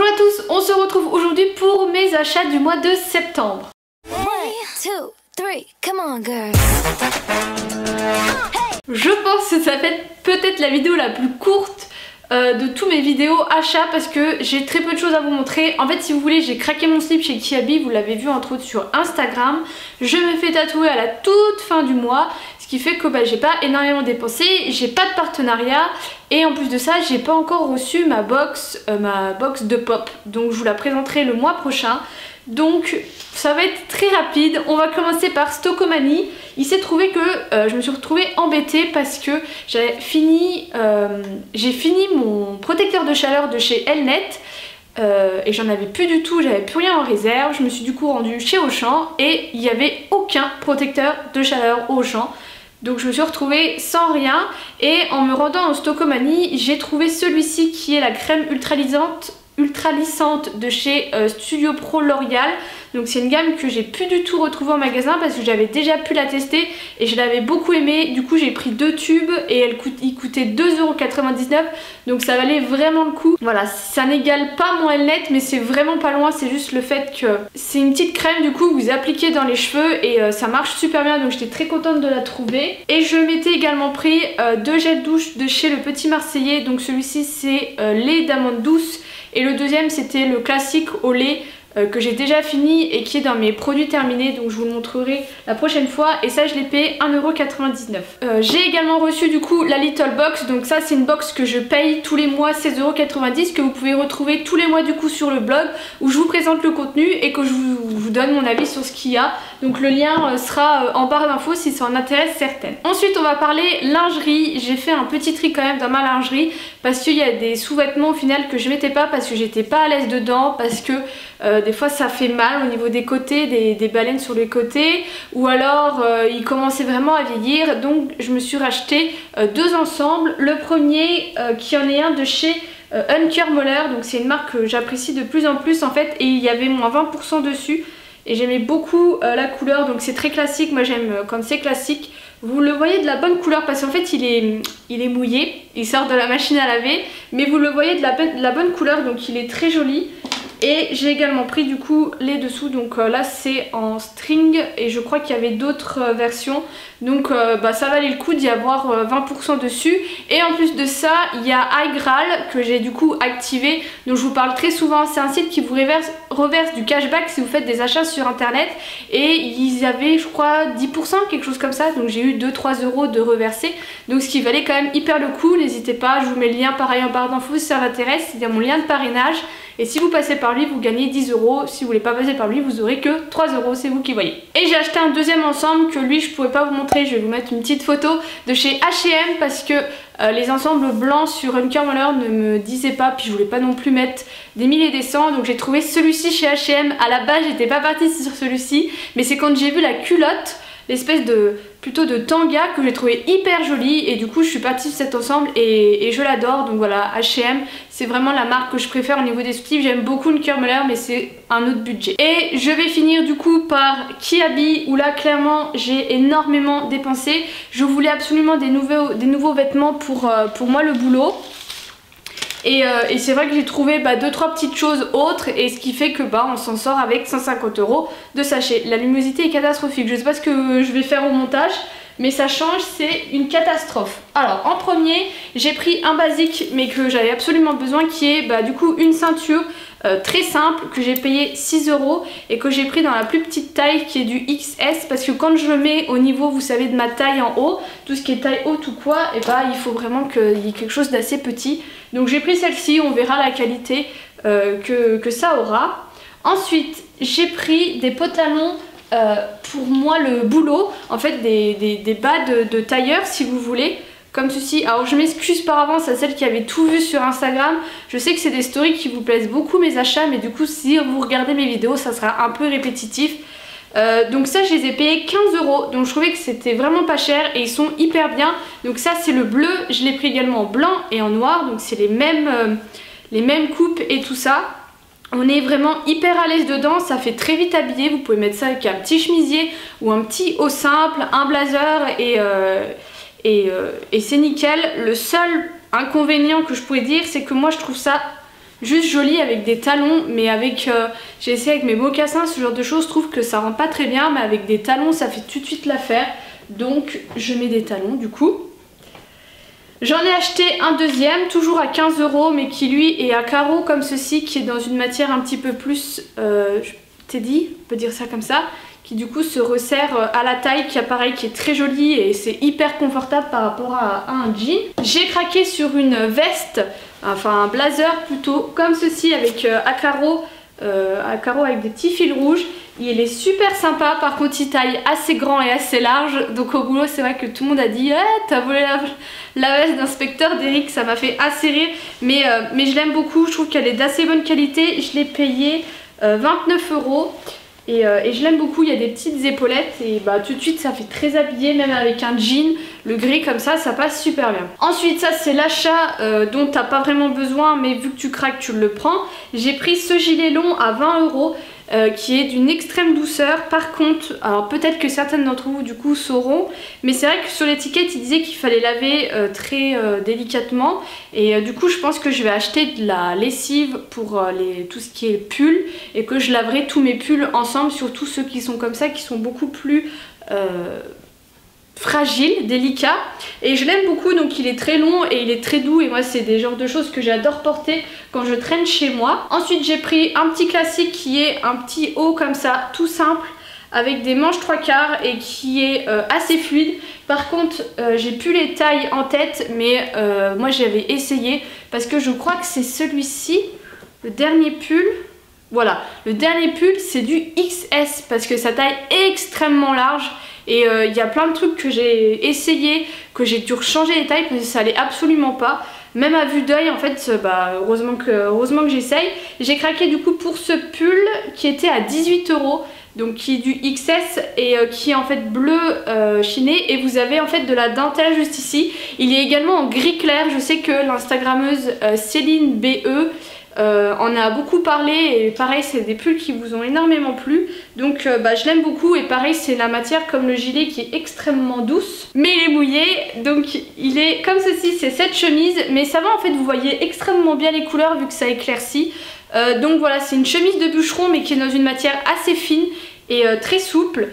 Bonjour à tous, on se retrouve aujourd'hui pour mes achats du mois de septembre. 1, 2, 3, come on girl. Je pense que ça va être peut-être la vidéo la plus courte de tous mes vidéos achats parce que j'ai très peu de choses à vous montrer. En fait, si vous voulez, j'ai craqué mon slip chez Kiabi, vous l'avez vu entre autres sur Instagram. Je me fais tatouer à la toute fin du mois, ce qui fait que j'ai pas énormément dépensé, j'ai pas de partenariat et en plus de ça, j'ai pas encore reçu ma box de pop. Donc je vous la présenterai le mois prochain. Donc ça va être très rapide. On va commencer par Stockomanie. Il s'est trouvé que je me suis retrouvée embêtée parce que j'ai fini mon protecteur de chaleur de chez Elnet et j'en avais plus du tout, j'avais plus rien en réserve. Je me suis du coup rendue chez Auchan et il n'y avait aucun protecteur de chaleur au Auchan. Donc je me suis retrouvée sans rien et en me rendant en Stockomanie, j'ai trouvé celui-ci qui est la crème ultralissante de chez Studio Pro L'Oréal. Donc c'est une gamme que j'ai plus du tout retrouvée en magasin parce que j'avais déjà pu la tester et je l'avais beaucoup aimée. Du coup j'ai pris 2 tubes et il coûtait 2,99 €, donc ça valait vraiment le coup. Voilà, ça n'égale pas mon Elnet mais c'est vraiment pas loin, c'est juste le fait que c'est une petite crème du coup que vous appliquez dans les cheveux et ça marche super bien, donc j'étais très contente de la trouver. Et je m'étais également pris 2 gels douche de chez Le Petit Marseillais, donc celui-ci c'est lait d'amande douce et le deuxième c'était le classique au lait que j'ai déjà fini et qui est dans mes produits terminés, donc je vous le montrerai la prochaine fois. Et ça je l'ai payé 1,99 €. J'ai également reçu du coup la Little Box, donc ça c'est une box que je paye tous les mois 16,90 € que vous pouvez retrouver tous les mois du coup sur le blog où je vous présente le contenu et que je vous donne mon avis sur ce qu'il y a. Donc le lien sera en barre d'infos si ça en intéresse certaines. Ensuite on va parler lingerie. J'ai fait un petit tri quand même dans ma lingerie parce qu'il y a des sous-vêtements au final que je mettais pas parce que j'étais pas à l'aise dedans, parce que des fois ça fait mal au niveau des côtés, des baleines sur les côtés, ou alors il commençait vraiment à vieillir. Donc je me suis racheté 2 ensembles. Le premier qui en est un de chez Unker Moller, donc c'est une marque que j'apprécie de plus en plus en fait, et il y avait moins 20% dessus et j'aimais beaucoup la couleur, donc c'est très classique. Moi j'aime quand c'est classique. Vous le voyez de la bonne couleur parce qu'en fait il est mouillé, il sort de la machine à laver, mais vous le voyez de la bonne couleur, donc il est très joli. Et j'ai également pris du coup les dessous, donc là c'est en string et je crois qu'il y avait d'autres versions. Donc ça valait le coup d'y avoir 20% dessus. Et en plus de ça, il y a iGraal que j'ai du coup activé, dont je vous parle très souvent. C'est un site qui vous reverse du cashback si vous faites des achats sur internet. Et ils avaient je crois 10%, quelque chose comme ça. Donc j'ai eu 2-3 € de reversés. Donc ce qui valait quand même hyper le coup. N'hésitez pas, je vous mets le lien pareil en barre d'infos si ça vous intéresse. Il y a mon lien de parrainage. Et si vous passez par lui, vous gagnez 10 €. Si vous voulez pas passer par lui, vous aurez que 3 €, c'est vous qui voyez. Et j'ai acheté un deuxième ensemble que lui, je pouvais pas vous montrer. Je vais vous mettre une petite photo de chez H&M parce que les ensembles blancs sur Unker Moller ne me disaient pas. Puis je voulais pas non plus mettre des 1000 et des 100. Donc j'ai trouvé celui-ci chez H&M. À la base, j'étais pas partie sur celui-ci. Mais c'est quand j'ai vu la culotte, l'espèce de plutôt de tanga, que j'ai trouvé hyper jolie et du coup je suis partie sur cet ensemble et je l'adore. Donc voilà, H&M c'est vraiment la marque que je préfère au niveau des soutifs. J'aime beaucoup Unker Moller mais c'est un autre budget. Et je vais finir du coup par Kiabi où là clairement j'ai énormément dépensé. Je voulais absolument des nouveaux vêtements pour moi le boulot. Et c'est vrai que j'ai trouvé 2-3 petites choses autres et ce qui fait que on s'en sort avec 150 € de sachet. La luminosité est catastrophique, je sais pas ce que je vais faire au montage mais ça change, c'est une catastrophe. Alors en premier j'ai pris un basique mais que j'avais absolument besoin qui est du coup une ceinture très simple que j'ai payé 6 € et que j'ai pris dans la plus petite taille qui est du XS parce que quand je le mets au niveau vous savez de ma taille en haut, tout ce qui est taille haute ou quoi, il faut vraiment qu'il y ait quelque chose d'assez petit. Donc j'ai pris celle-ci, on verra la qualité que ça aura. Ensuite j'ai pris des pantalons pour moi le boulot, en fait des bas de tailleur si vous voulez, comme ceci. Alors je m'excuse par avance à celles qui avaient tout vu sur Instagram, je sais que c'est des stories qui vous plaisent beaucoup mes achats, mais du coup si vous regardez mes vidéos ça sera un peu répétitif. Donc ça je les ai payés 15 €, donc je trouvais que c'était vraiment pas cher et ils sont hyper bien. Donc ça c'est le bleu, je l'ai pris également en blanc et en noir, donc c'est les mêmes coupes et tout ça. On est vraiment hyper à l'aise dedans, ça fait très vite habillé, vous pouvez mettre ça avec un petit chemisier ou un petit haut simple, un blazer et c'est nickel. Le seul inconvénient que je pourrais dire c'est que moi je trouve ça juste joli avec des talons, mais avec j'ai essayé avec mes mocassins, ce genre de choses, je trouve que ça rend pas très bien, mais avec des talons ça fait tout de suite l'affaire. Donc je mets des talons du coup. J'en ai acheté un deuxième, toujours à 15 €, mais qui lui est à carreaux comme ceci, qui est dans une matière un petit peu plus teddy, on peut dire ça comme ça, qui du coup se resserre à la taille, qui est qui est très joli et c'est hyper confortable par rapport à un jean. J'ai craqué sur une veste, enfin un blazer plutôt, comme ceci avec à carreaux avec des petits fils rouges. Il est super sympa, par contre il taille assez grand et assez large, donc au boulot c'est vrai que tout le monde a dit t'as volé la veste d'inspecteur d'Eric, ça m'a fait assez rire, mais je l'aime beaucoup, je trouve qu'elle est d'assez bonne qualité. Je l'ai payée 29 € et je l'aime beaucoup. Il y a des petites épaulettes et bah tout de suite ça fait très habillé, même avec un jean, le gris comme ça passe super bien. Ensuite ça c'est l'achat dont t'as pas vraiment besoin, mais vu que tu craques tu le prends. J'ai pris ce gilet long à 20 € qui est d'une extrême douceur. Par contre, alors peut-être que certaines d'entre vous du coup sauront, mais c'est vrai que sur l'étiquette il disait qu'il fallait laver très délicatement, et du coup je pense que je vais acheter de la lessive pour tout ce qui est pull, et que je laverai tous mes pulls ensemble, surtout ceux qui sont comme ça, qui sont beaucoup plus fragile, délicat, et je l'aime beaucoup. Donc il est très long et il est très doux, et moi c'est des genres de choses que j'adore porter quand je traîne chez moi. Ensuite j'ai pris un petit classique qui est un petit haut comme ça, tout simple, avec des manches 3/4 et qui est assez fluide. Par contre j'ai plus les tailles en tête, mais moi j'avais essayé parce que je crois que c'est celui-ci, le dernier pull. Voilà, le dernier pull c'est du XS parce que sa taille est extrêmement large. Et il y a plein de trucs que j'ai essayé, que j'ai dû changer les tailles parce que ça allait absolument pas. Même à vue d'œil en fait, bah, heureusement que j'essaye. J'ai craqué du coup pour ce pull qui était à 18 €, donc qui est du XS et qui est en fait bleu chiné, et vous avez en fait de la dentelle juste ici. Il est également en gris clair. Je sais que l'instagrammeuse Céline BE on a beaucoup parlé, et pareil c'est des pulls qui vous ont énormément plu, donc bah, je l'aime beaucoup. Et pareil c'est la matière comme le gilet qui est extrêmement douce, mais il est mouillé, donc il est comme ceci. C'est cette chemise, mais ça va en fait, vous voyez extrêmement bien les couleurs vu que ça éclaircit. Donc voilà, c'est une chemise de bûcheron mais qui est dans une matière assez fine et très souple.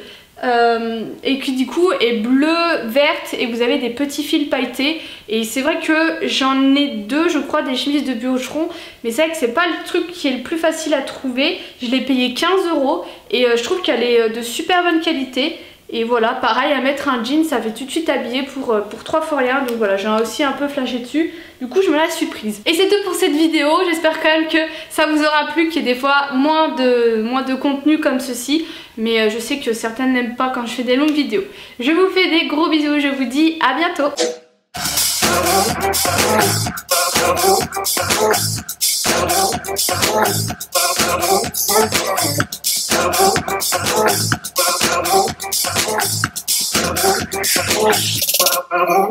Et qui du coup est bleue, verte, et vous avez des petits fils pailletés. Et c'est vrai que j'en ai deux je crois, des chemises de bûcheron, mais c'est vrai que c'est pas le truc qui est le plus facile à trouver. Je l'ai payé 15 € et je trouve qu'elle est de super bonne qualité. Et voilà, pareil, à mettre un jean, ça fait tout de suite habillé pour 3 fois rien. Donc voilà, j'ai aussi un peu flashé dessus. Du coup, je me la suis prise. Et c'est tout pour cette vidéo. J'espère quand même que ça vous aura plu, qu'il y ait des fois moins de contenu comme ceci. Mais je sais que certaines n'aiment pas quand je fais des longues vidéos. Je vous fais des gros bisous. Je vous dis à bientôt.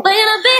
When I be